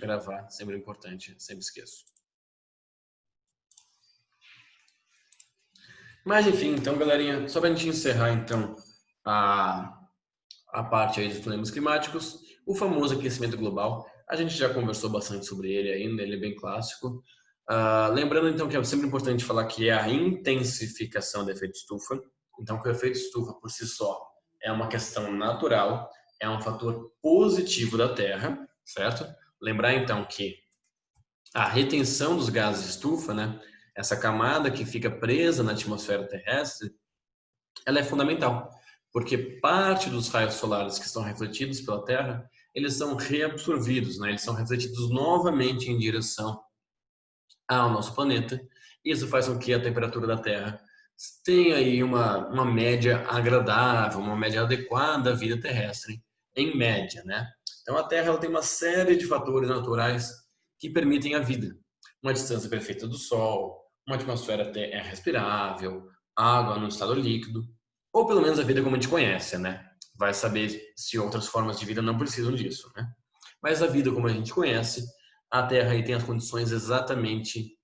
gravar, sempre importante, sempre esqueço. Mas enfim, então galerinha, só para a gente encerrar então a parte aí dos problemas climáticos, o famoso aquecimento global, a gente já conversou bastante sobre ele ainda, ele é bem clássico. Lembrando então que é sempre importante falar que é a intensificação do efeito estufa, então que o efeito estufa por si só é uma questão natural, é um fator positivo da Terra, certo? Lembrar então que a retenção dos gases de estufa, né, essa camada que fica presa na atmosfera terrestre, ela é fundamental, porque parte dos raios solares que são refletidos pela Terra, eles são reabsorvidos, né? Eles são refletidos novamente em direção ao nosso planeta. Isso faz com que a temperatura da Terra tenha aí uma média agradável, uma média adequada à vida terrestre, em média, né? Então a Terra ela tem uma série de fatores naturais que permitem a vida. Uma distância perfeita do Sol, uma atmosfera respirável, água no estado líquido, ou pelo menos a vida como a gente conhece, né? Vai saber se outras formas de vida não precisam disso, né? Mas a vida como a gente conhece, a Terra aí tem as condições exatamente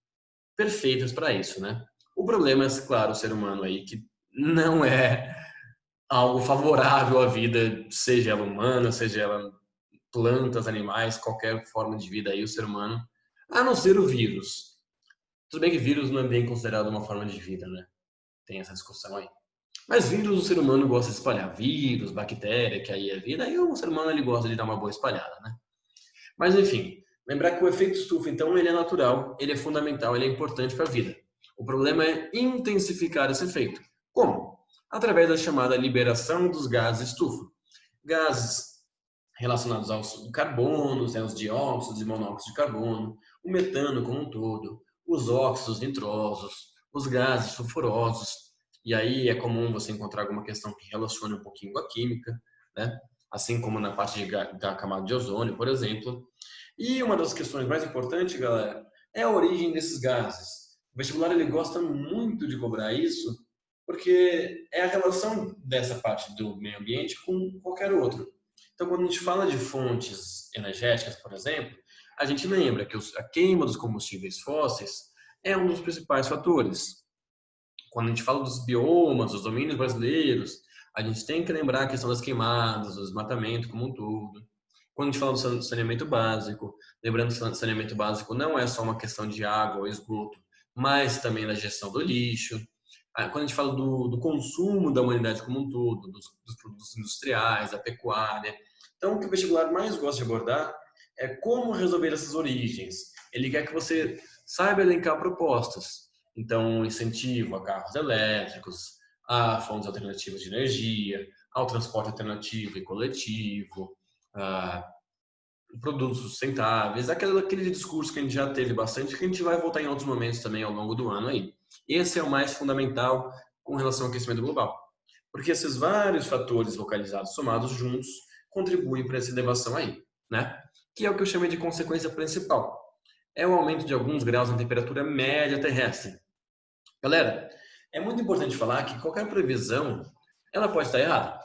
perfeitas para isso, né? O problema é, claro, o ser humano aí que não é algo favorável à vida, seja ela humana, seja ela plantas, animais, qualquer forma de vida aí, o ser humano, a não ser o vírus. Tudo bem que vírus não é bem considerado uma forma de vida, né? Tem essa discussão aí. Mas vírus, o ser humano gosta de espalhar. Vírus, bactéria, que aí é vida, aí o ser humano ele gosta de dar uma boa espalhada, né? Mas enfim, lembrar que o efeito estufa, então, ele é natural, ele é fundamental, ele é importante para a vida. O problema é intensificar esse efeito. Como? Através da chamada liberação dos gases estufa. Gases relacionados aos carbonos, né, os dióxidos e monóxidos de carbono, o metano como um todo, os óxidos nitrosos, os gases sulfurosos. E aí é comum você encontrar alguma questão que relacione um pouquinho com a química, né? Assim como na parte da camada de ozônio, por exemplo. E uma das questões mais importantes, galera, é a origem desses gases. O vestibular ele gosta muito de cobrar isso, porque é a relação dessa parte do meio ambiente com qualquer outro. Então, quando a gente fala de fontes energéticas, por exemplo, a gente lembra que a queima dos combustíveis fósseis é um dos principais fatores. Quando a gente fala dos biomas, dos domínios brasileiros, a gente tem que lembrar a questão das queimadas, do desmatamento como um todo. Quando a gente fala do saneamento básico, lembrando que o saneamento básico não é só uma questão de água ou esgoto, mas também da gestão do lixo. Quando a gente fala do consumo da humanidade como um todo, dos produtos industriais, da pecuária. Então, o que o vestibular mais gosta de abordar é como resolver essas origens. Ele quer que você saiba elencar propostas. Então, incentivo a carros elétricos, a fontes alternativas de energia, ao transporte alternativo e coletivo, a produtos sustentáveis, aquele discurso que a gente já teve bastante, que a gente vai voltar em outros momentos também ao longo do ano aí. Esse é o mais fundamental com relação ao aquecimento global, porque esses vários fatores localizados somados juntos contribuem para essa elevação aí, né? Que é o que eu chamo de consequência principal. É o aumento de alguns graus na temperatura média terrestre. Galera, é muito importante falar que qualquer previsão, ela pode estar errada.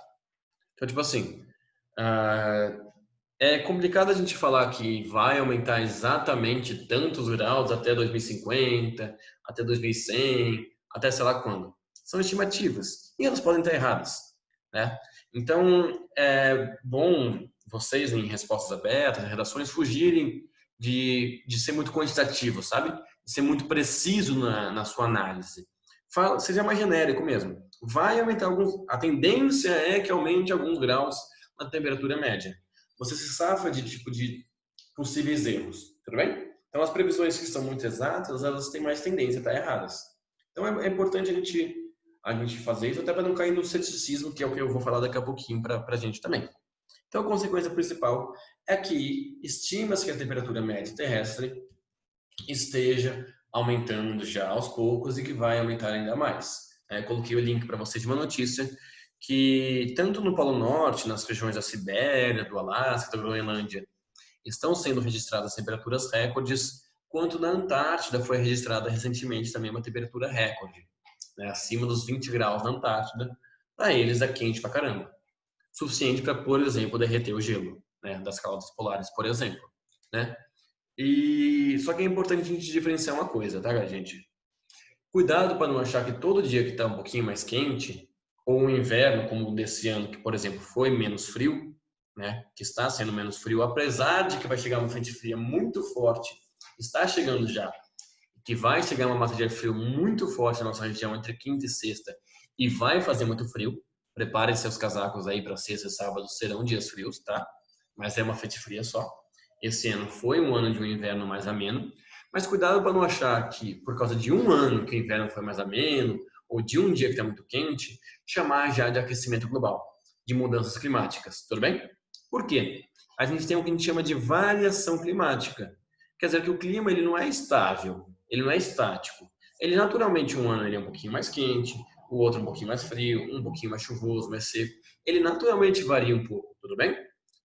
Então, tipo assim, é complicado a gente falar que vai aumentar exatamente tantos graus até 2050, até 2100, até sei lá quando. São estimativas e elas podem estar erradas, né? Então, é bom vocês, em respostas abertas, em redações, fugirem de ser muito quantitativo, sabe? De ser muito preciso na sua análise. Seja mais genérico mesmo. Vai aumentar a tendência é que aumente alguns graus na temperatura média. Você se safa de possíveis erros, tudo bem? Então, as previsões que são muito exatas, elas têm mais tendência a estar erradas. Então, é importante a gente fazer isso, até para não cair no ceticismo, que é o que eu vou falar daqui a pouquinho para a gente também. Então, a consequência principal é que estima-se que a temperatura média terrestre esteja aumentando já aos poucos e que vai aumentar ainda mais. Coloquei o link para vocês de uma notícia que tanto no Polo Norte, nas regiões da Sibéria, do Alasca, da Groenlândia, estão sendo registradas temperaturas recordes, quanto na Antártida foi registrada recentemente também uma temperatura recorde, né, acima dos 20 graus na Antártida. Para eles é quente pra caramba. Suficiente para, por exemplo, derreter o gelo, né, das calotas polares, por exemplo, né? E só que é importante a gente diferenciar uma coisa, tá, gente? Cuidado para não achar que todo dia que está um pouquinho mais quente, ou um inverno como o desse ano, que por exemplo foi menos frio, né? Que está sendo menos frio, apesar de que vai chegar uma frente fria muito forte, está chegando já, que vai chegar uma massa de ar frio muito forte na nossa região entre quinta e sexta e vai fazer muito frio. Preparem seus casacos aí para sexta e sábado, serão dias frios, tá? Mas é uma frente fria só. Esse ano foi um ano de um inverno mais ameno, mas cuidado para não achar que por causa de um ano que o inverno foi mais ameno ou de um dia que está muito quente, chamar já de aquecimento global, de mudanças climáticas, tudo bem? Por quê? A gente tem o que a gente chama de variação climática. Quer dizer que o clima ele não é estável, ele não é estático. Ele naturalmente um ano ele é um pouquinho mais quente, o outro um pouquinho mais frio, um pouquinho mais chuvoso, mais seco. Ele naturalmente varia um pouco, tudo bem?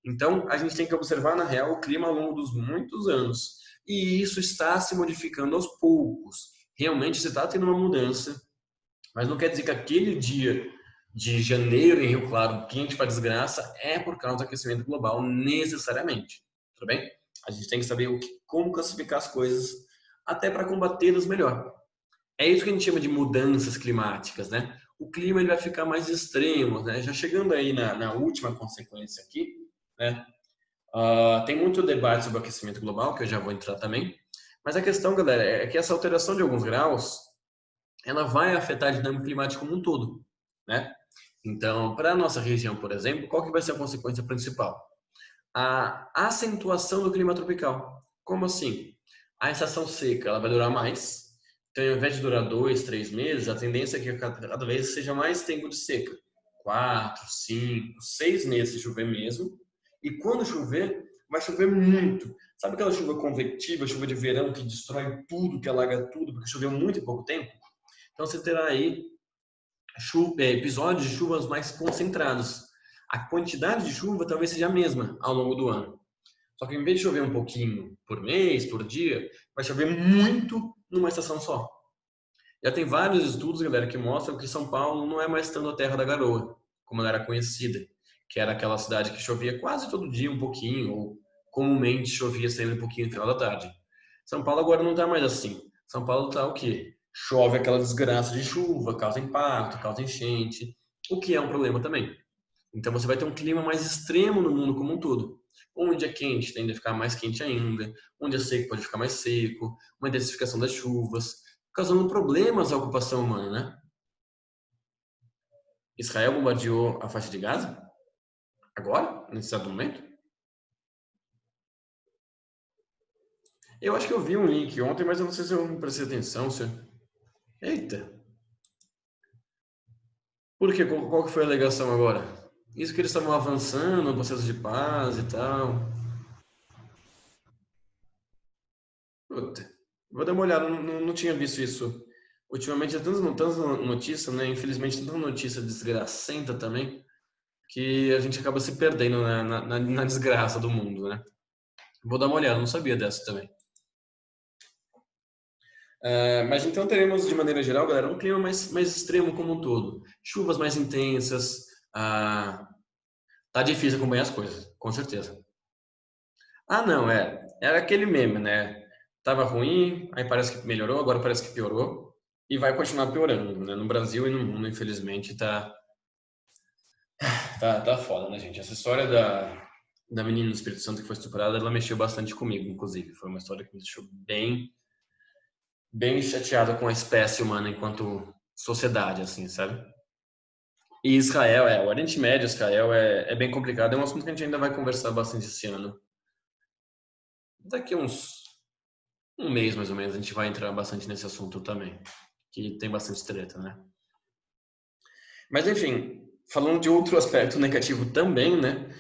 Então a gente tem que observar na real o clima ao longo dos muitos anos e isso está se modificando aos poucos. Realmente você está tendo uma mudança, mas não quer dizer que aquele dia de janeiro em Rio Claro, quente para desgraça, é por causa do aquecimento global necessariamente, tudo bem? A gente tem que saber como classificar as coisas até para combatê-las melhor. É isso que a gente chama de mudanças climáticas, né? O clima ele vai ficar mais extremo, né? Já chegando aí na última consequência aqui, né? Tem muito debate sobre o aquecimento global, que eu já vou entrar também. Mas a questão, galera, é que essa alteração de alguns graus, ela vai afetar a dinâmica climática como um todo, né? Então, para a nossa região, por exemplo, qual que vai ser a consequência principal? A acentuação do clima tropical. Como assim? A estação seca ela vai durar mais. Então, ao invés de durar 2, 3 meses, a tendência é que cada vez seja mais tempo de seca. 4, 5, 6 meses de chover mesmo. E quando chover, vai chover muito. Sabe aquela chuva convectiva, chuva de verão que destrói tudo, que alaga tudo, porque choveu muito em pouco tempo? Então, você terá aí episódios de chuvas mais concentrados. A quantidade de chuva talvez seja a mesma ao longo do ano. Só que em vez de chover um pouquinho por mês, por dia, vai chover muito numa estação só. Já tem vários estudos, galera, que mostram que São Paulo não é mais tanto a terra da garoa, como ela era conhecida, que era aquela cidade que chovia quase todo dia um pouquinho, ou comumente chovia sempre um pouquinho no final da tarde. São Paulo agora não está mais assim. São Paulo está o quê? Chove aquela desgraça de chuva, causa impacto, causa enchente, o que é um problema também. Então você vai ter um clima mais extremo no mundo como um todo. Onde é quente tende a ficar mais quente ainda, onde é seco pode ficar mais seco, uma intensificação das chuvas, causando problemas à ocupação humana, né? Israel bombardeou a faixa de Gaza? Agora? Nesse exato momento? Eu acho que eu vi um link ontem, mas eu não sei se eu não prestei atenção. Eita! Por quê? Qual que foi a alegação agora? Isso que eles estavam avançando no processo de paz e tal. Puta. Vou dar uma olhada, não tinha visto isso. Ultimamente é tantas notícias, né? Infelizmente, tanta notícia desgracenta também, que a gente acaba se perdendo na desgraça do mundo, né? Vou dar uma olhada, não sabia dessa também. Mas então teremos, de maneira geral, galera, um clima mais extremo como um todo. Chuvas mais intensas. Tá difícil acompanhar as coisas, com certeza. Ah, não, era aquele meme, né? Tava ruim, aí parece que melhorou, agora parece que piorou. E vai continuar piorando, né? No Brasil e no mundo, infelizmente, tá foda, né, gente? Essa história da menina do Espírito Santo que foi estuprada, ela mexeu bastante comigo, inclusive. Foi uma história que me deixou bem chateado com a espécie humana enquanto sociedade, assim, sabe? E Israel, o Oriente Médio, Israel é bem complicado. É um assunto que a gente ainda vai conversar bastante esse ano. Daqui um mês, mais ou menos, a gente vai entrar bastante nesse assunto também, que tem bastante treta, né? Mas, enfim, falando de outro aspecto negativo também, né?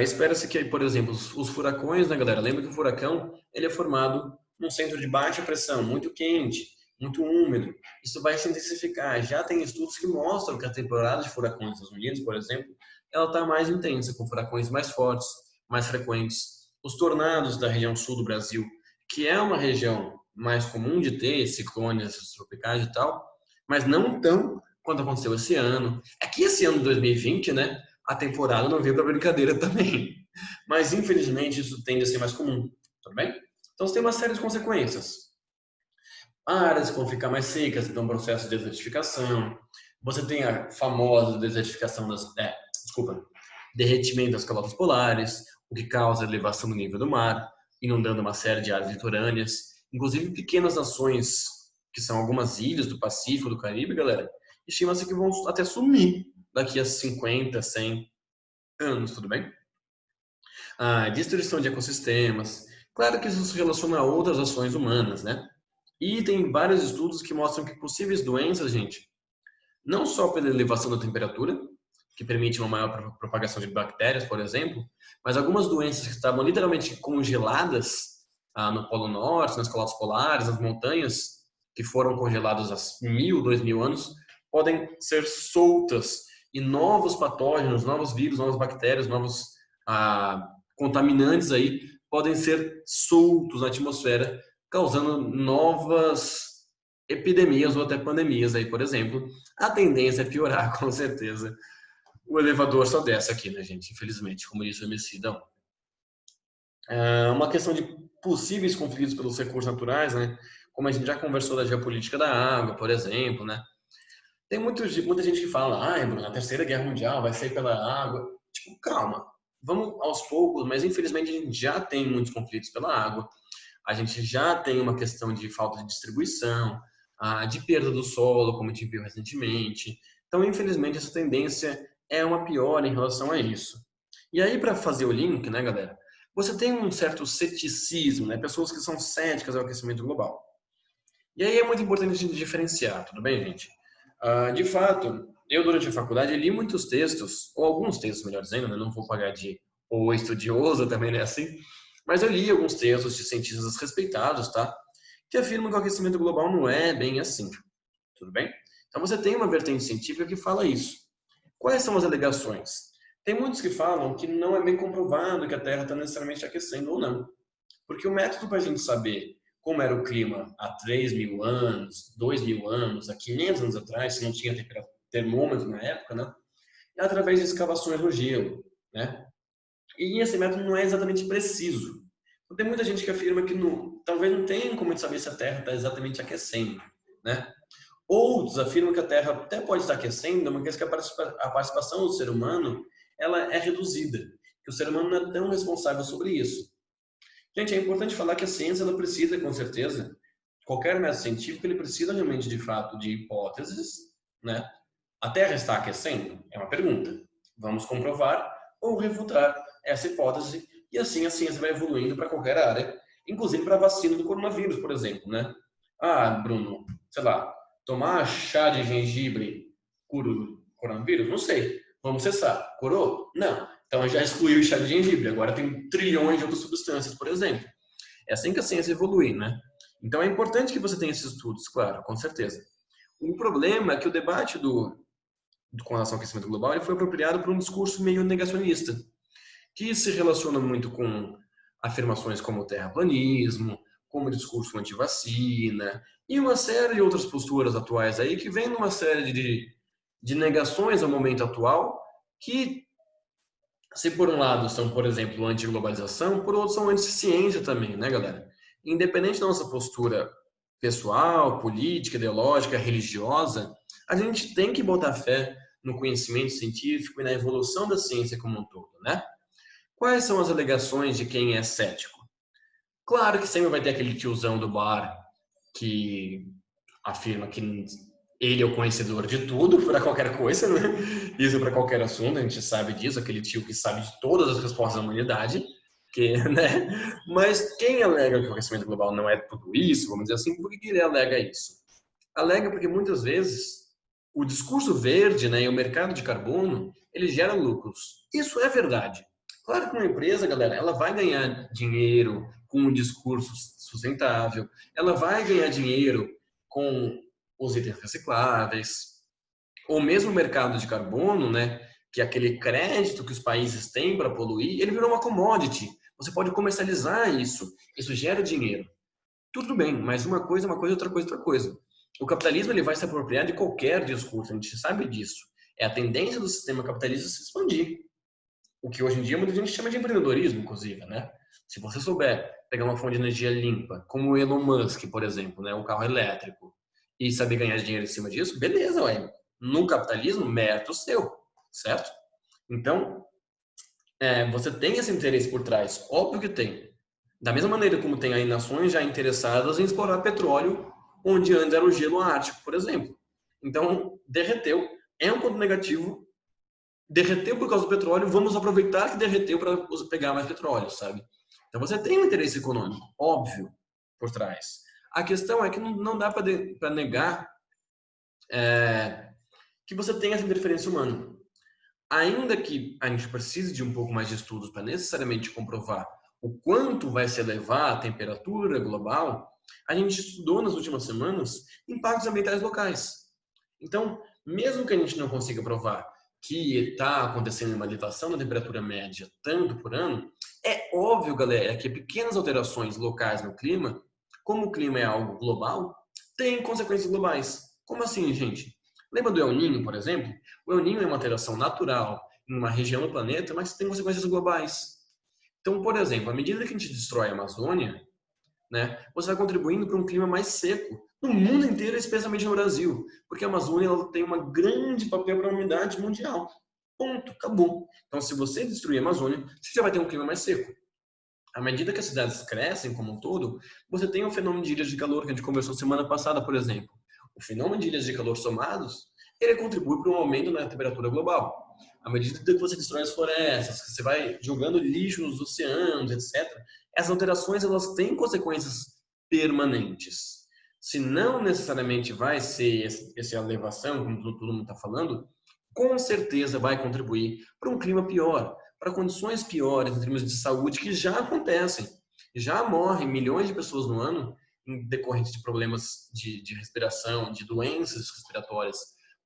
Espera-se que, por exemplo, os furacões, né, galera? Lembra que o furacão, ele é formado num centro de baixa pressão, muito quente, muito úmido. Isso vai se intensificar. Já tem estudos que mostram que a temporada de furacões nos Estados Unidos, por exemplo, ela está mais intensa, com furacões mais fortes, mais frequentes. Os tornados da região sul do Brasil, que é uma região mais comum de ter ciclones tropicais e tal, mas não tão quanto aconteceu esse ano. É que esse ano de 2020, né, a temporada não veio para brincadeira também. Mas infelizmente isso tende a ser mais comum, tudo bem? Então, você tem uma série de consequências. Áreas que vão ficar mais secas, então processo de desertificação. Você tem a famosa desertificação derretimento das calotas polares, o que causa elevação do nível do mar, inundando uma série de áreas litorâneas, inclusive pequenas nações, que são algumas ilhas do Pacífico, do Caribe, galera, estima-se que vão até sumir daqui a 50, 100 anos, tudo bem? A destruição de ecossistemas, claro que isso se relaciona a outras ações humanas, né? E tem vários estudos que mostram que possíveis doenças, gente, não só pela elevação da temperatura, que permite uma maior propagação de bactérias, por exemplo, mas algumas doenças que estavam literalmente congeladas no Polo Norte, nas calotas polares, nas montanhas, que foram congeladas há 1.000, 2.000 anos, podem ser soltas e novos patógenos, novos vírus, novas bactérias, novos contaminantes aí podem ser soltos na atmosfera, causando novas epidemias ou até pandemias aí, por exemplo. A tendência é piorar, com certeza. O elevador só desce aqui, né, gente? Infelizmente, como disse o Emicida. Uma questão de possíveis conflitos pelos recursos naturais, né? Como a gente já conversou da geopolítica da água, por exemplo, né? Tem muita gente que fala, Bruno, a Terceira Guerra Mundial vai ser pela água. Tipo, calma, vamos aos poucos, mas infelizmente a gente já tem muitos conflitos pela água. A gente já tem uma questão de falta de distribuição, de perda do solo, como a gente viu recentemente. Então, infelizmente, essa tendência é uma piora em relação a isso. E aí, para fazer o link, né, galera, você tem um certo ceticismo, né? Pessoas que são céticas ao aquecimento global. E aí é muito importante a gente diferenciar, tudo bem, gente? De fato, eu durante a faculdade li muitos textos, ou alguns textos, melhor dizendo, né? Não vou pagar de ou estudioso, também não é assim, mas eu li alguns textos de cientistas respeitados, tá? Que afirmam que o aquecimento global não é bem assim, tudo bem? Então você tem uma vertente científica que fala isso. Quais são as alegações? Tem muitos que falam que não é bem comprovado que a Terra está necessariamente aquecendo ou não. Porque o método para a gente saber como era o clima há 3.000 anos, 2.000 anos, há 500 anos atrás, se não tinha termômetro na época, né? É através de escavações no gelo, né? E esse método não é exatamente preciso. Então, tem muita gente que afirma que talvez não tenha como saber se a Terra está exatamente aquecendo, né? Outros afirmam que a Terra até pode estar aquecendo, mas que a participação do ser humano ela é reduzida, que o ser humano não é tão responsável sobre isso. Gente, é importante falar que a ciência ela precisa, com certeza, qualquer método científico ele precisa realmente de fato de hipóteses, né? A Terra está aquecendo? É uma pergunta. Vamos comprovar ou refutar essa hipótese e assim a ciência vai evoluindo para qualquer área, inclusive para a vacina do coronavírus, por exemplo, né? Bruno, sei lá, tomar chá de gengibre cura o coronavírus? Não sei. Vamos cessar. Curou? Não. Então já excluiu o chá de gengibre. Agora tem trilhões de outras substâncias, por exemplo. É assim que a ciência evolui, né? Então é importante que você tenha esses estudos, claro, com certeza. O problema é que o debate com relação ao aquecimento global ele foi apropriado por um discurso meio negacionista, que se relaciona muito com afirmações como o terraplanismo, como o discurso anti-vacina e uma série de outras posturas atuais aí que vem numa série de negações ao momento atual que, se por um lado são, por exemplo, anti-globalização, por outro são anti-ciência também, né, galera? Independente da nossa postura pessoal, política, ideológica, religiosa, a gente tem que botar fé no conhecimento científico e na evolução da ciência como um todo, né? Quais são as alegações de quem é cético? Claro que sempre vai ter aquele tiozão do bar que afirma que ele é o conhecedor de tudo para qualquer coisa, né? Isso para qualquer assunto, a gente sabe disso, aquele tio que sabe de todas as respostas da humanidade, né? Mas quem alega que o aquecimento global não é tudo isso, vamos dizer assim, por que ele alega isso? Alega porque muitas vezes o discurso verde, né, e o mercado de carbono, ele gera lucros. Isso é verdade. Claro que uma empresa, galera, ela vai ganhar dinheiro com um discurso sustentável, ela vai ganhar dinheiro com os itens recicláveis, ou mesmo o mercado de carbono, né, que é aquele crédito que os países têm para poluir, ele virou uma commodity. Você pode comercializar isso, isso gera dinheiro. Tudo bem, mas uma coisa é uma coisa, outra coisa é outra coisa. O capitalismo ele vai se apropriar de qualquer discurso, a gente sabe disso. É a tendência do sistema capitalista se expandir. O que hoje em dia muita gente chama de empreendedorismo, inclusive, né? Se você souber pegar uma fonte de energia limpa, como o Elon Musk, por exemplo, né, o carro elétrico, e saber ganhar dinheiro em cima disso, beleza, ué. No capitalismo, mérito seu, certo? Então, você tem esse interesse por trás, óbvio que tem. Da mesma maneira como tem aí nações já interessadas em explorar petróleo, onde antes era o gelo ártico, por exemplo. Então, derreteu, é um ponto negativo, derreteu por causa do petróleo, vamos aproveitar que derreteu para pegar mais petróleo, sabe? Então você tem um interesse econômico, óbvio, por trás. A questão é que não dá para negar que você tem essa interferência humana. Ainda que a gente precise de um pouco mais de estudos para necessariamente comprovar o quanto vai se elevar a temperatura global, a gente estudou nas últimas semanas impactos ambientais locais. Então, mesmo que a gente não consiga provar que está acontecendo uma elevação da temperatura média tanto por ano, é óbvio, galera, que pequenas alterações locais no clima, como o clima é algo global, tem consequências globais. Como assim, gente? Lembra do El Niño, por exemplo? O El Niño é uma alteração natural em uma região do planeta, mas tem consequências globais. Então, por exemplo, à medida que a gente destrói a Amazônia, né, você vai contribuindo para um clima mais seco no mundo inteiro, especialmente no Brasil, porque a Amazônia ela tem um grande papel para a umidade mundial. Ponto, acabou. Então, se você destruir a Amazônia, você já vai ter um clima mais seco. À medida que as cidades crescem como um todo, você tem o fenômeno de ilhas de calor que a gente conversou semana passada, por exemplo. O fenômeno de ilhas de calor somados, ele contribui para um aumento na temperatura global. À medida que você destrói as florestas, que você vai jogando lixo nos oceanos, etc., essas alterações elas têm consequências permanentes. Se não necessariamente vai ser essa elevação, como todo mundo está falando, com certeza vai contribuir para um clima pior, para condições piores em termos de saúde que já acontecem. Já morrem milhões de pessoas no ano em decorrente de problemas de respiração, de doenças respiratórias,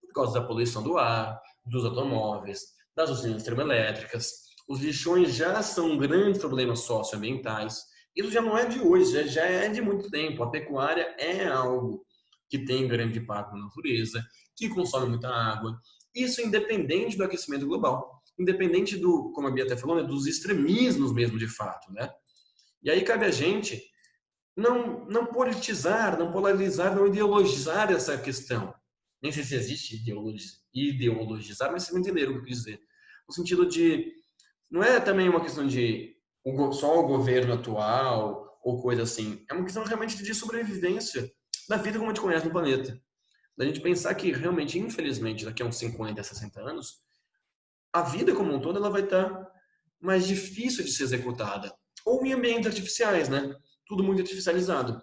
por causa da poluição do ar, dos automóveis, das usinas termoelétricas. Os lixões já são grandes problemas socioambientais. Isso já não é de hoje, já é de muito tempo. A pecuária é algo que tem grande impacto na natureza, que consome muita água. Isso independente do aquecimento global, independente do, como a Bia até falou, né, dos extremismos mesmo de fato, né? E aí cabe a gente não politizar, não polarizar, não ideologizar essa questão. Nem sei se existe ideologizar, mas vocês entenderam o que eu quis dizer. No sentido de, não é também uma questão de só o governo atual ou coisa assim. É uma questão realmente de sobrevivência da vida como a gente conhece no planeta. Da gente pensar que realmente, infelizmente, daqui a uns 50, 60 anos, a vida como um todo ela vai estar mais difícil de ser executada. Ou em ambientes artificiais, né? Tudo muito artificializado.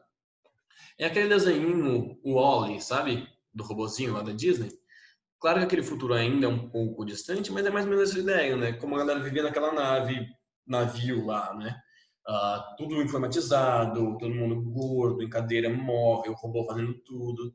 É aquele desenho, o Wall-E, sabe? Do robozinho lá da Disney. Claro que aquele futuro ainda é um pouco distante, mas é mais ou menos essa ideia, né? Como a galera vivia naquela navio lá, né? Tudo informatizado, todo mundo gordo, em cadeira móvel, robô fazendo tudo.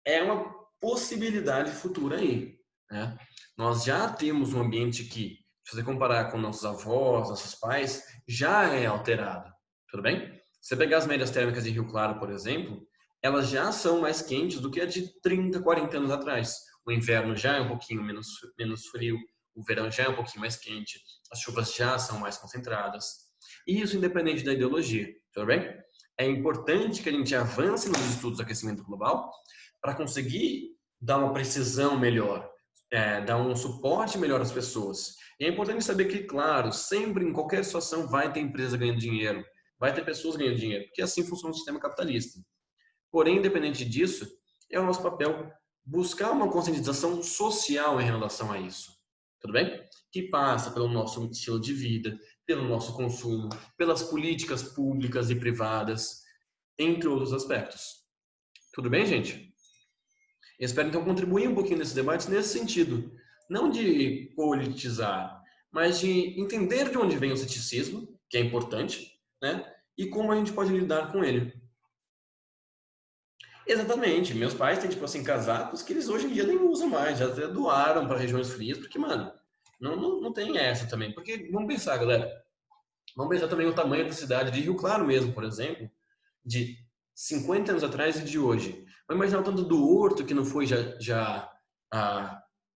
É uma possibilidade futura aí, né? Nós já temos um ambiente que, se você comparar com nossos avós, nossos pais, já é alterado, tudo bem? Se você pegar as médias térmicas de Rio Claro, por exemplo, elas já são mais quentes do que a de 30, 40 anos atrás. O inverno já é um pouquinho menos frio, o verão já é um pouquinho mais quente, as chuvas já são mais concentradas. E isso independente da ideologia, tudo bem? É importante que a gente avance nos estudos do aquecimento global para conseguir dar uma precisão melhor, dar um suporte melhor às pessoas. E é importante saber que, claro, sempre em qualquer situação vai ter empresa ganhando dinheiro, vai ter pessoas ganhando dinheiro, porque assim funciona o sistema capitalista. Porém, independente disso, é o nosso papel buscar uma conscientização social em relação a isso. Tudo bem? Que passa pelo nosso estilo de vida, pelo nosso consumo, pelas políticas públicas e privadas, entre outros aspectos. Tudo bem, gente? Eu espero então contribuir um pouquinho nesse debate nesse sentido, não de politizar, mas de entender de onde vem o ceticismo, que é importante, né? E como a gente pode lidar com ele. Exatamente. Meus pais têm, tipo assim, casacos que eles hoje em dia nem usam mais, já até doaram para regiões frias, porque, mano, não tem essa também. Porque, vamos pensar, galera, vamos pensar também o tamanho da cidade de Rio Claro mesmo, por exemplo, de 50 anos atrás e de hoje. Vamos imaginar o tanto do horto que não foi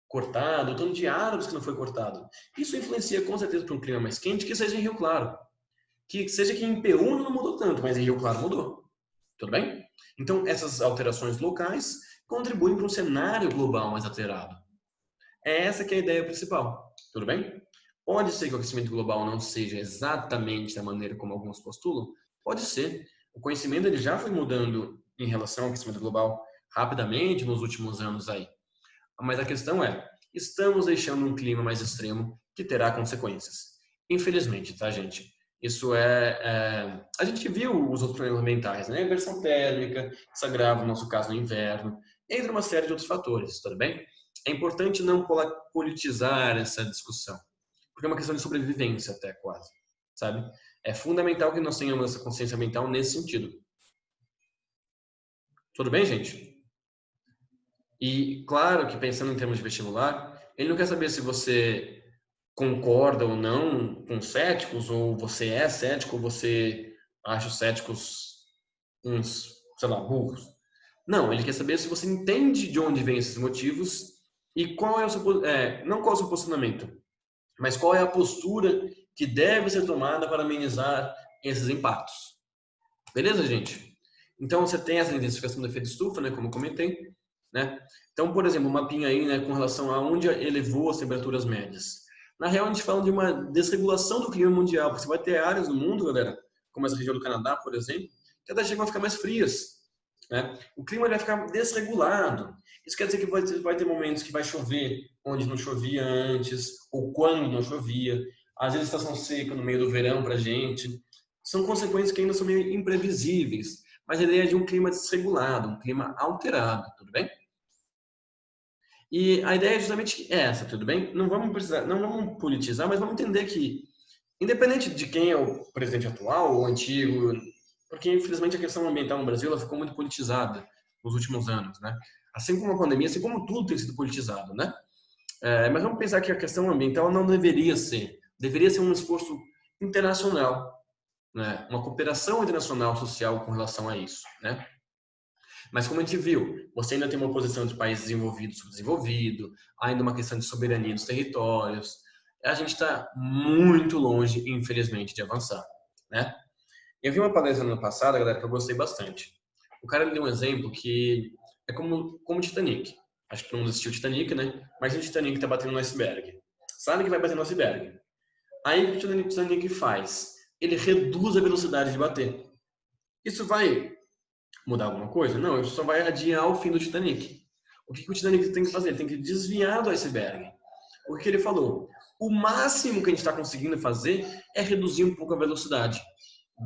cortado, o tanto de árvores que não foi cortado. Isso influencia com certeza para um clima mais quente que seja em Rio Claro. que seja que em Peúna não mudou tanto, mas em Rio Claro mudou. Tudo bem? Então, essas alterações locais contribuem para um cenário global mais alterado. É essa que é a ideia principal. Tudo bem? Pode ser que o aquecimento global não seja exatamente da maneira como alguns postulam? Pode ser. O conhecimento ele já foi mudando em relação ao aquecimento global rapidamente nos últimos anos aí. Mas a questão é, estamos deixando um clima mais extremo que terá consequências. Infelizmente, tá, gente? Isso a gente viu os outros problemas ambientais, né? Inversão térmica, isso agrava o nosso caso no inverno, entre uma série de outros fatores, tudo bem? É importante não politizar essa discussão, porque é uma questão de sobrevivência até quase, sabe? É fundamental que nós tenhamos essa consciência ambiental nesse sentido. Tudo bem, gente? E claro que pensando em termos de vestibular, ele não quer saber se você concorda ou não com céticos, ou você é cético, ou você acha os céticos uns, sei lá, burros. Não, ele quer saber se você entende de onde vêm esses motivos e qual é o seu, não qual é o seu posicionamento, mas qual é a postura que deve ser tomada para amenizar esses impactos. Beleza, gente? Então você tem essa intensificação do efeito estufa, né, como eu comentei, né? Então, por exemplo, um mapinha aí, né, com relação a onde elevou as temperaturas médias. Na real, a gente fala de uma desregulação do clima mundial, porque você vai ter áreas no mundo, galera, como essa região do Canadá, por exemplo, que até chegam a ficar mais frias, né? O clima vai ficar desregulado. Isso quer dizer que vai ter momentos que vai chover onde não chovia antes, ou quando não chovia. Às vezes estação seca no meio do verão para gente. São consequências que ainda são meio imprevisíveis. Mas a ideia é de um clima desregulado, um clima alterado, tudo bem? E a ideia é justamente essa, tudo bem? Não vamos politizar, mas vamos entender que, independente de quem é o presidente atual ou antigo, porque infelizmente a questão ambiental no Brasil ela ficou muito politizada nos últimos anos, né? Assim como a pandemia, assim como tudo tem sido politizado, né? Mas vamos pensar que a questão ambiental não deveria ser um esforço internacional, né? Uma cooperação internacional social com relação a isso, né? Mas como a gente viu, você ainda tem uma posição de país desenvolvido e subdesenvolvido, ainda uma questão de soberania dos territórios. A gente está muito longe, infelizmente, de avançar, né? Eu vi uma palestra no ano passado, galera, que eu gostei bastante. O cara deu um exemplo que é como o Titanic. Acho que todo mundo assistiu o Titanic, né? Mas o Titanic está batendo no iceberg. Sabe que vai bater no iceberg. Aí o que o Titanic faz? Ele reduz a velocidade de bater. Isso vai mudar alguma coisa? Não, isso só vai adiar o fim do Titanic. O que o Titanic tem que fazer? Ele tem que desviar do iceberg. O que ele falou? O máximo que a gente está conseguindo fazer é reduzir um pouco a velocidade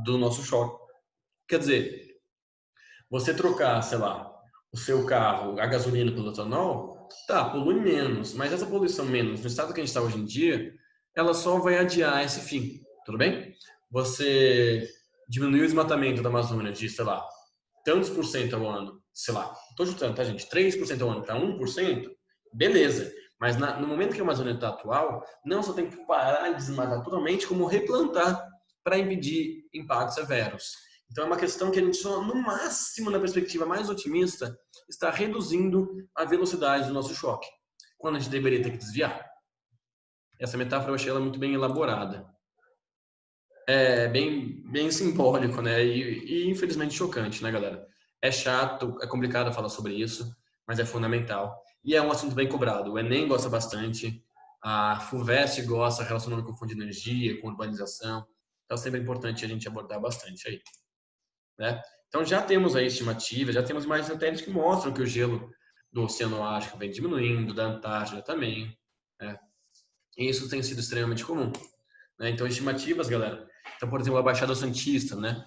do nosso choque. Quer dizer, você trocar, sei lá, o seu carro, a gasolina pelo etanol, tá, polui menos, mas essa poluição menos, no estado que a gente está hoje em dia, ela só vai adiar esse fim, tudo bem? Você diminuir o desmatamento da Amazônia de, sei lá, tantos por cento ao ano, sei lá, tô chutando, tá, gente? 3% ao ano para 1%, beleza. Mas no momento que a Amazônia está atual, não só tem que parar de desmatar totalmente, como replantar para impedir impactos severos. Então é uma questão que a gente só, no máximo, na perspectiva mais otimista, está reduzindo a velocidade do nosso choque, quando a gente deveria ter que desviar. Essa metáfora eu achei ela muito bem elaborada. É bem simbólico, né? E infelizmente chocante, né, galera? É chato, é complicado falar sobre isso, mas é fundamental. E é um assunto bem cobrado. O Enem gosta bastante, a FUVEST gosta, relacionando com fonte de energia, com urbanização. Então, sempre é importante a gente abordar bastante aí, né? Então, já temos aí estimativas, já temos mais satélites que mostram que o gelo do Oceano Ártico vem diminuindo, da Antártida também, né? E isso tem sido extremamente comum, né? Então, estimativas, galera. Então, por exemplo, a Baixada Santista, né?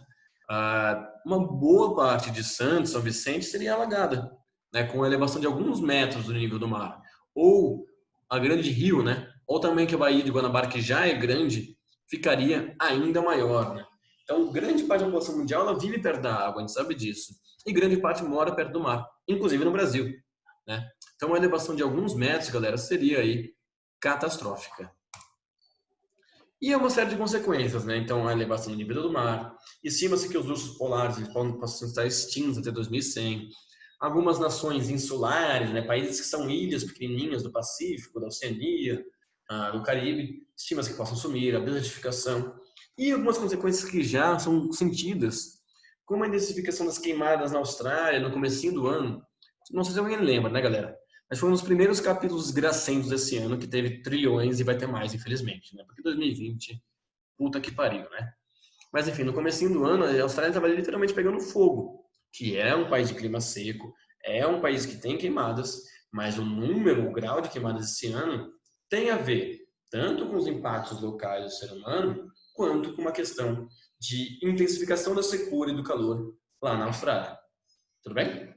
Uma boa parte de Santos, São Vicente, seria alagada, né? Com a elevação de alguns metros do nível do mar. Ou a Grande Rio, né? Ou também que a Baía de Guanabara, que já é grande, ficaria ainda maior, né? Então, grande parte da população mundial ela vive perto da água, a gente sabe disso. E grande parte mora perto do mar, inclusive no Brasil, né? Então, a elevação de alguns metros, galera, seria aí catastrófica. E é uma série de consequências, né? Então, a elevação do nível do mar. Estima-se que os ursos polares possam estar extintos até 2100. Algumas nações insulares, né? Países que são ilhas pequenininhas do Pacífico, da Oceania, do Caribe, estima-se que possam sumir. A desertificação. E algumas consequências que já são sentidas, como a intensificação das queimadas na Austrália no comecinho do ano. Não sei se alguém lembra, né, galera? Mas foi um dos primeiros capítulos gracentos desse ano, que teve trilhões e vai ter mais, infelizmente, né? Porque 2020, puta que pariu, né? Mas enfim, no comecinho do ano, a Austrália estava literalmente pegando fogo, que é um país de clima seco, é um país que tem queimadas, mas o número, o grau de queimadas esse ano tem a ver tanto com os impactos locais do ser humano, quanto com uma questão de intensificação da secura e do calor lá na Austrália. Tudo bem?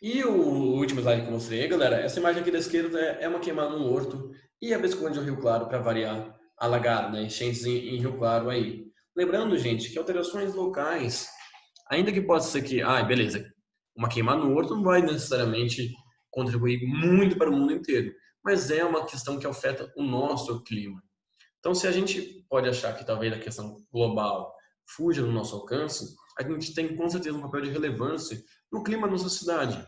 E o último slide que eu mostrei, galera, essa imagem aqui da esquerda é uma queimada num horto e a Visconde do Rio Claro, para variar, alagado, né? Enchentes em Rio Claro aí. Lembrando, gente, que alterações locais, ainda que possa ser que, beleza, uma queimada no horto não vai necessariamente contribuir muito para o mundo inteiro, mas é uma questão que afeta o nosso clima. Então, se a gente pode achar que talvez a questão global fuja do nosso alcance, a gente tem com certeza um papel de relevância no clima da nossa cidade.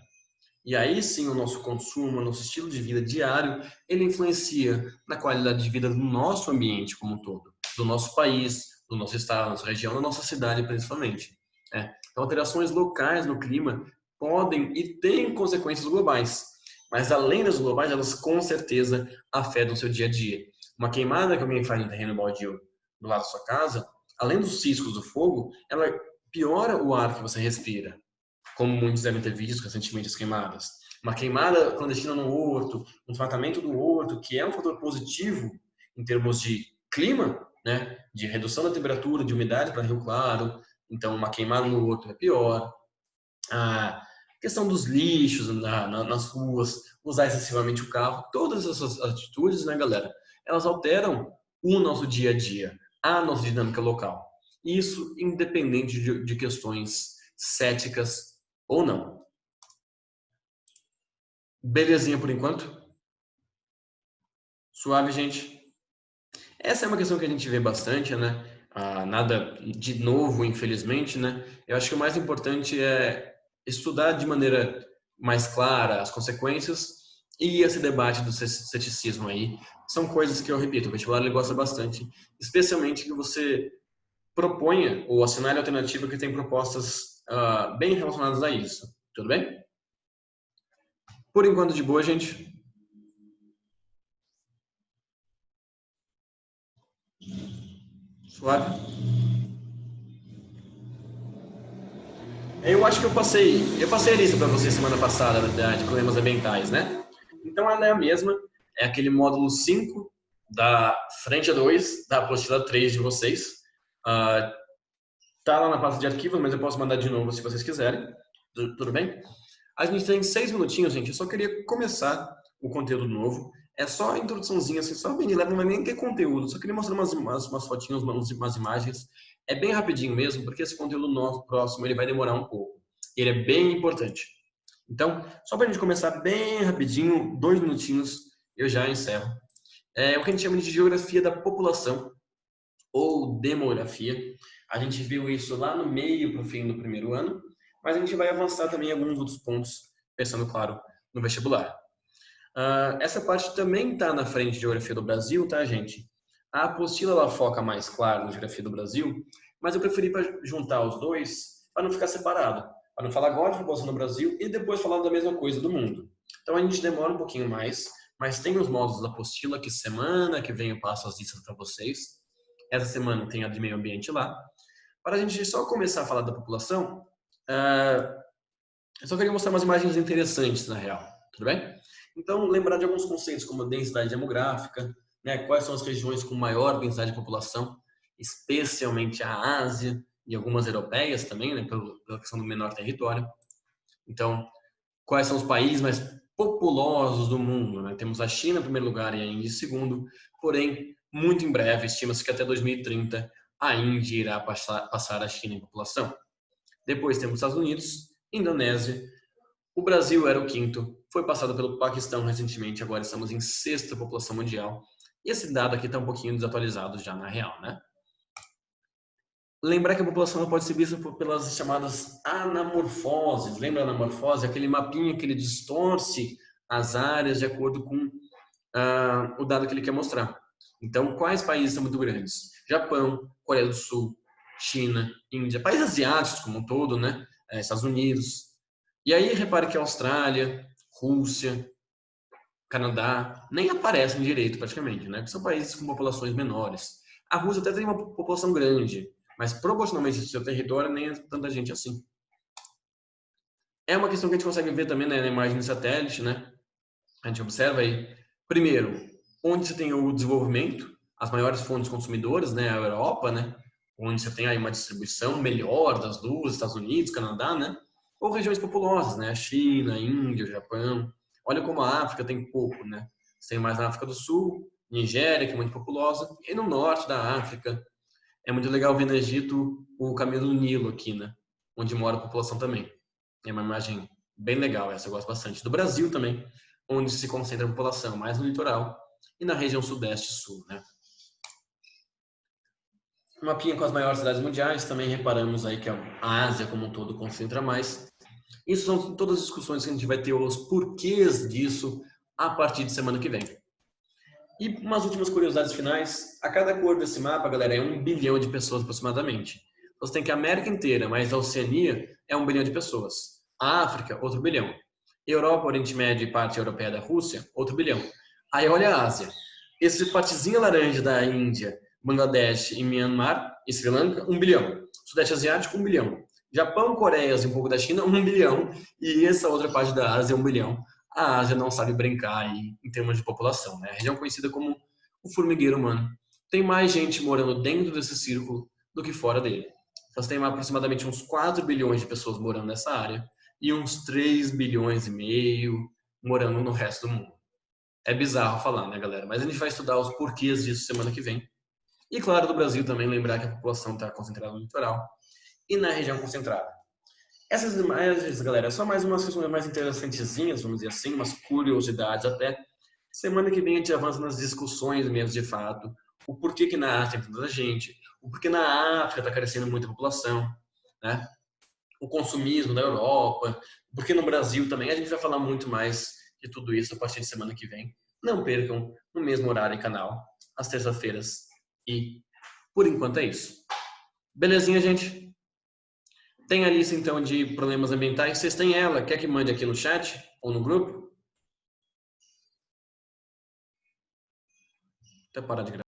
E aí sim o nosso consumo, o nosso estilo de vida diário, ele influencia na qualidade de vida do nosso ambiente como um todo, do nosso país, do nosso estado, da nossa região, da nossa cidade principalmente. Então alterações locais no clima podem e têm consequências globais, mas além das globais, elas com certeza afetam o seu dia a dia. Uma queimada que alguém faz no terreno baldio do lado da sua casa, além dos ciscos do fogo, ela piora o ar que você respira, como muitos devem ter visto recentemente as queimadas. Uma queimada clandestina no horto, um tratamento do horto, que é um fator positivo em termos de clima, né, de redução da temperatura, de umidade para Rio Claro. Então, uma queimada no horto é pior. A questão dos lixos nas ruas, usar excessivamente o carro, todas essas atitudes, né, galera, elas alteram o nosso dia a dia, a nossa dinâmica local. Isso independente de questões céticas ou não. Belezinha por enquanto? Suave, gente? Essa é uma questão que a gente vê bastante, né? Nada de novo, infelizmente, né? Eu acho que o mais importante é estudar de maneira mais clara as consequências e esse debate do ceticismo aí. São coisas que eu repito, o vestibular ele gosta bastante, especialmente que você proponha ou assinale alternativa que tem propostas bem relacionadas a isso. Tudo bem? Por enquanto de boa, gente. Suave. Eu acho que eu passei a lista para você semana passada, de problemas ambientais, né? Então ela é a mesma, é aquele módulo 5 da frente a 2 da apostila 3 de vocês. Tá lá na pasta de arquivos, mas eu posso mandar de novo se vocês quiserem. Tudo bem? A gente tem 6 minutinhos, gente. Eu só queria começar o conteúdo novo. É só a introduçãozinha, assim, só bem de leve, não vai nem ter conteúdo. Só queria mostrar umas fotinhas, umas imagens. É bem rapidinho mesmo, porque esse conteúdo nosso próximo ele vai demorar um pouco. Ele é bem importante. Então, só para a gente começar bem rapidinho, 2 minutinhos, eu já encerro. É o que a gente chama de geografia da população ou demografia. A gente viu isso lá no meio para o fim do primeiro ano, mas a gente vai avançar também em alguns outros pontos, pensando, claro, no vestibular. Essa parte também está na frente de Geografia do Brasil, tá, gente? A apostila ela foca mais, claro, na Geografia do Brasil, mas eu preferi juntar os dois para não ficar separado, para não falar agora de população no Brasil e depois falar da mesma coisa do mundo. Então a gente demora um pouquinho mais, mas tem os módulos da apostila que semana que vem eu passo as listas para vocês. Essa semana tem a de meio ambiente lá. Para a gente só começar a falar da população, eu só queria mostrar umas imagens interessantes, na real. Tudo bem? Então, lembrar de alguns conceitos como a densidade demográfica, né? Quais são as regiões com maior densidade de população, especialmente a Ásia e algumas europeias também, né? Pela questão do menor território. Então, quais são os países mais populosos do mundo, né? Temos a China em primeiro lugar e a Índia em segundo, porém, muito em breve, estima-se que até 2030 a Índia irá passar a China em população. Depois temos os Estados Unidos, Indonésia, o Brasil era o quinto, foi passado pelo Paquistão recentemente, agora estamos em sexta população mundial. E esse dado aqui está um pouquinho desatualizado já na real, né? Lembrar que a população pode ser vista pelas chamadas anamorfoses. Lembra a anamorfose? Aquele mapinha que ele distorce as áreas de acordo com o dado que ele quer mostrar. Então, quais países são muito grandes? Japão, Coreia do Sul, China, Índia, países asiáticos como um todo, né? Estados Unidos. E aí, repare que a Austrália, Rússia, Canadá nem aparecem direito praticamente, né? Porque são países com populações menores. A Rússia até tem uma população grande, mas proporcionalmente ao seu território nem é tanta gente assim. É uma questão que a gente consegue ver também, né, na imagem de satélite, né? A gente observa aí, primeiro, onde você tem o desenvolvimento, as maiores fontes consumidoras, né, a Europa, né, onde você tem aí uma distribuição melhor das duas, Estados Unidos, Canadá, né, ou regiões populosas, né, a China, a Índia, o Japão. Olha como a África tem pouco, né? Você tem mais na África do Sul, Nigéria, que é muito populosa, e no norte da África. É muito legal ver no Egito o caminho do Nilo aqui, né, onde mora a população também. É uma imagem bem legal, essa eu gosto bastante. Do Brasil também, onde se concentra a população, mais no litoral e na região sudeste e sul, né? Um mapinha com as maiores cidades mundiais, também reparamos aí que a Ásia como um todo concentra mais. Isso são todas as discussões que a gente vai ter os porquês disso a partir de semana que vem. E umas últimas curiosidades finais. A cada cor desse mapa, galera, é 1 bilhão de pessoas aproximadamente. Você tem que a América inteira, mas a Oceania é 1 bilhão de pessoas. A África, outro bilhão. Europa, Oriente Médio e parte europeia da Rússia, outro bilhão. Aí olha a Ásia. Esse partezinho laranja da Índia, Bangladesh e Myanmar e Sri Lanka, 1 bilhão. Sudeste Asiático, 1 bilhão. Japão, Coreia e um pouco da China, 1 bilhão. E essa outra parte da Ásia, 1 bilhão. A Ásia não sabe brincar aí em termos de população, né? A região conhecida como o formigueiro humano. Tem mais gente morando dentro desse círculo do que fora dele. Então, você tem aproximadamente uns 4 bilhões de pessoas morando nessa área e uns 3 bilhões e meio morando no resto do mundo. É bizarro falar, né, galera? Mas a gente vai estudar os porquês disso semana que vem. E, claro, do Brasil também, lembrar que a população está concentrada no litoral e na região concentrada. Essas imagens, galera, são mais umas questões mais interessantezinhas, vamos dizer assim, umas curiosidades até. Semana que vem a gente avança nas discussões mesmo, de fato. O porquê que na África tem tanta gente, o porquê na África está crescendo muita população, né? O consumismo na Europa, porque no Brasil também. A gente vai falar muito mais de tudo isso a partir de semana que vem. Não percam no mesmo horário e canal, às terças-feiras. E, por enquanto, é isso. Belezinha, gente? Tem a lista, então, de problemas ambientais. Vocês têm ela? Quer que mande aqui no chat ou no grupo? Até parar de gravar.